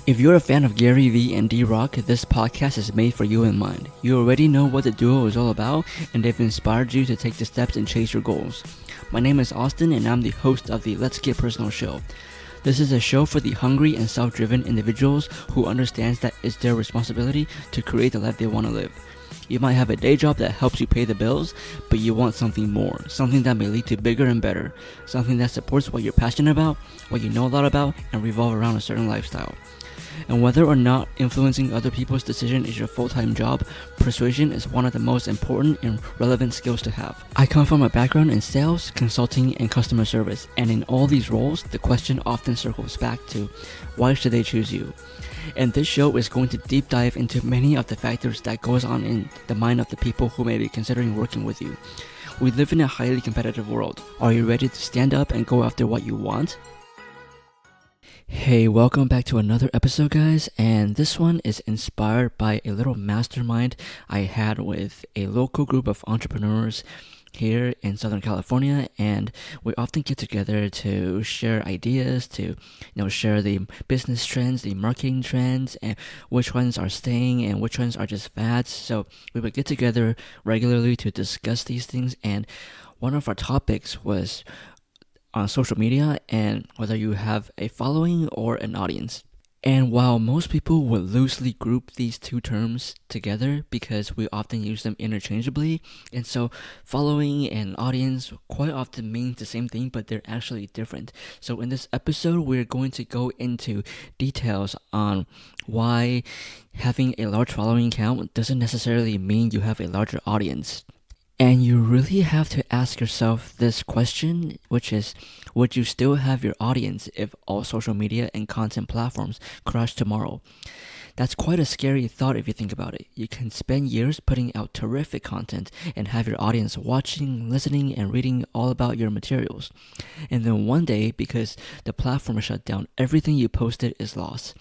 If you're a fan of Gary Vee and D-Rock, this podcast is made for you in mind. You already know what the duo is all about, and they've inspired you to take the steps and chase your goals. My name is Austin, and I'm the host of the Let's Get Personal show. This is a show for the hungry and self-driven individuals who understands that it's their responsibility to create the life they want to live. You might have a day job that helps you pay the bills, but you want something more, something that may lead to bigger and better, something that supports what you're passionate about, what you know a lot about, and revolve around a certain lifestyle. And whether or not influencing other people's decision is your full-time job, persuasion is one of the most important and relevant skills to have. I come from a background in sales, consulting, and customer service, and in all these roles, the question often circles back to, why should they choose you? And this show is going to deep dive into many of the factors that goes on in the mind of the people who may be considering working with you. We live in a highly competitive world. Are you ready to stand up and go after what you want? Hey, welcome back to another episode, guys, and this one is inspired by a little mastermind I had with a local group of entrepreneurs here in Southern California, and we often get together to share ideas, to share the business trends, the marketing trends, and which ones are staying and which ones are just fads. So we would get together regularly to discuss these things, and one of our topics was on social media and whether you have a following or an audience. And while most people would loosely group these two terms together because we often use them interchangeably, and so following and audience quite often means the same thing, but they're actually different. So in this episode, we're going to go into details on why having a large following count doesn't necessarily mean you have a larger audience. And you really have to ask yourself this question, which is, would you still have your audience if all social media and content platforms crash tomorrow? That's quite a scary thought if you think about it. You can spend years putting out terrific content and have your audience watching, listening, and reading all about your materials. And then one day, because the platform is shut down, everything you posted is lost.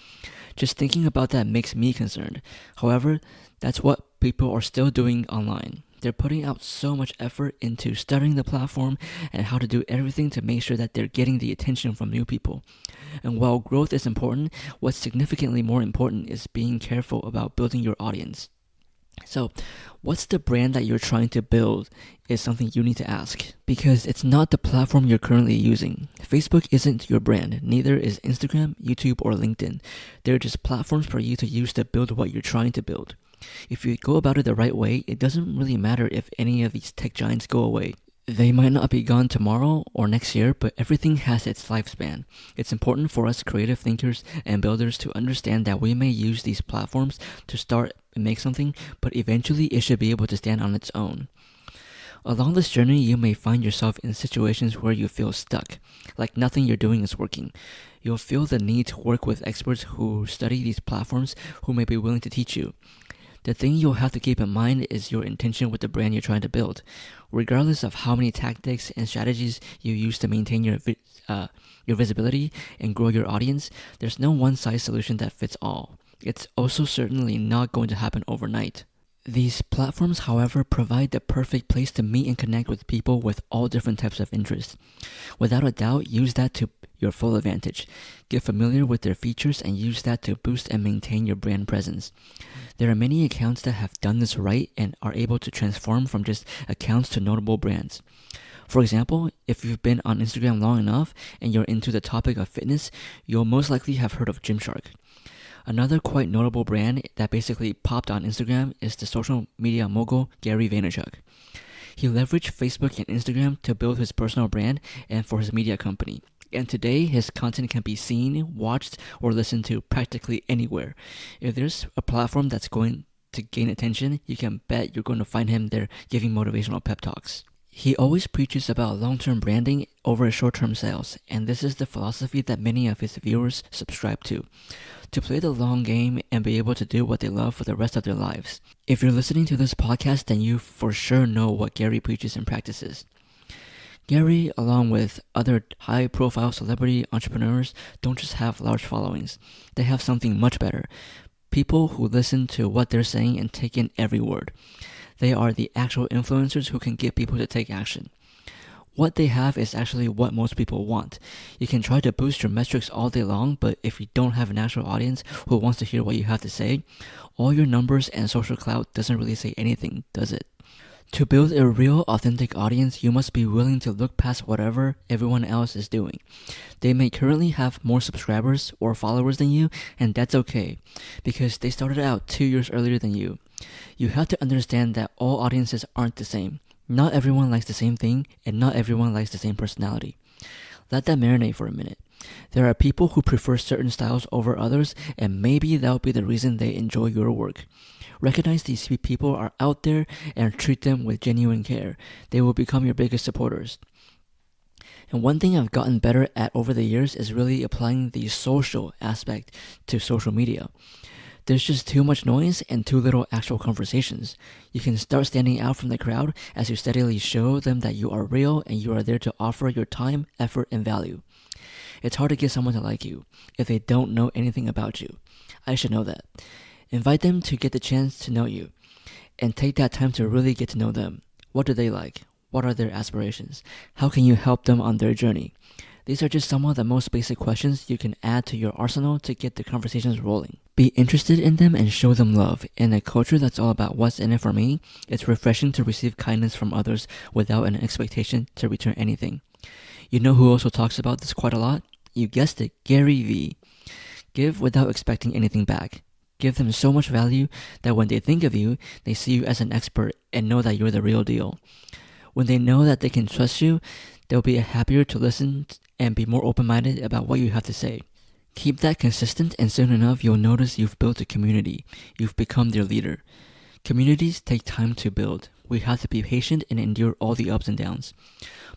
Just thinking about that makes me concerned. However, that's what people are still doing online. They're putting out so much effort into studying the platform and how to do everything to make sure that they're getting the attention from new people. And while growth is important, what's significantly more important is being careful about building your audience. So, what's the brand that you're trying to build is something you need to ask, because it's not the platform you're currently using. Facebook isn't your brand, neither is Instagram, YouTube, or LinkedIn. They're just platforms for you to use to build what you're trying to build. If you go about it the right way, it doesn't really matter if any of these tech giants go away. They might not be gone tomorrow or next year, but everything has its lifespan. It's important for us creative thinkers and builders to understand that we may use these platforms to start and make something, but eventually it should be able to stand on its own. Along this journey, you may find yourself in situations where you feel stuck, like nothing you're doing is working. You'll feel the need to work with experts who study these platforms who may be willing to teach you. The thing you'll have to keep in mind is your intention with the brand you're trying to build. Regardless of how many tactics and strategies you use to maintain your visibility and grow your audience, there's no one-size solution that fits all. It's also certainly not going to happen overnight. These platforms, however, provide the perfect place to meet and connect with people with all different types of interests. Without a doubt, use that to your full advantage. Get familiar with their features and use that to boost and maintain your brand presence. There are many accounts that have done this right and are able to transform from just accounts to notable brands. For example, if you've been on Instagram long enough and you're into the topic of fitness, you'll most likely have heard of Gymshark. Another quite notable brand that basically popped on Instagram is the social media mogul Gary Vaynerchuk. He leveraged Facebook and Instagram to build his personal brand and for his media company. And today, his content can be seen, watched, or listened to practically anywhere. If there's a platform that's going to gain attention, you can bet you're going to find him there giving motivational pep talks. He always preaches about long-term branding over short-term sales, and this is the philosophy that many of his viewers subscribe to play the long game and be able to do what they love for the rest of their lives. If you're listening to this podcast, then you for sure know what Gary preaches and practices. Gary, along with other high-profile celebrity entrepreneurs, don't just have large followings. They have something much better. People who listen to what they're saying and take in every word. They are the actual influencers who can get people to take action. What they have is actually what most people want. You can try to boost your metrics all day long, but if you don't have an actual audience who wants to hear what you have to say, all your numbers and social clout doesn't really say anything, does it? To build a real, authentic audience, you must be willing to look past whatever everyone else is doing. They may currently have more subscribers or followers than you, and that's okay, because they started out 2 years earlier than you. You have to understand that all audiences aren't the same. Not everyone likes the same thing, and not everyone likes the same personality. Let that marinate for a minute. There are people who prefer certain styles over others, and maybe that'll be the reason they enjoy your work. Recognize these people are out there and treat them with genuine care. They will become your biggest supporters. And one thing I've gotten better at over the years is really applying the social aspect to social media. There's just too much noise and too little actual conversations. You can start standing out from the crowd as you steadily show them that you are real and you are there to offer your time, effort, and value. It's hard to get someone to like you if they don't know anything about you. I should know that. Invite them to get the chance to know you, and take that time to really get to know them. What do they like? What are their aspirations? How can you help them on their journey? These are just some of the most basic questions you can add to your arsenal to get the conversations rolling. Be interested in them and show them love. In a culture that's all about what's in it for me, it's refreshing to receive kindness from others without an expectation to return anything. You know who also talks about this quite a lot? You guessed it, Gary Vee. Give without expecting anything back. Give them so much value that when they think of you, they see you as an expert and know that you're the real deal. When they know that they can trust you, they'll be happier to listen and be more open-minded about what you have to say. Keep that consistent, and soon enough you'll notice you've built a community. You've become their leader. Communities take time to build. We have to be patient and endure all the ups and downs.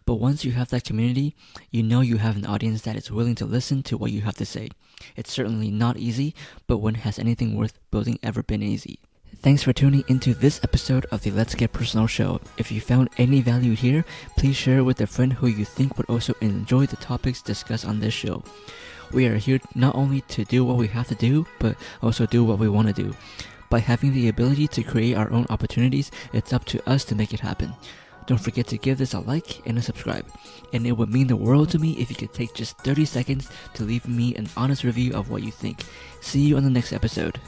But once you have that community, you know you have an audience that is willing to listen to what you have to say. It's certainly not easy, but when has anything worth building ever been easy? Thanks for tuning into this episode of the Let's Get Personal show. If you found any value here, please share it with a friend who you think would also enjoy the topics discussed on this show. We are here not only to do what we have to do, but also do what we want to do. By having the ability to create our own opportunities, it's up to us to make it happen. Don't forget to give this a like and a subscribe. And it would mean the world to me if you could take just 30 seconds to leave me an honest review of what you think. See you on the next episode.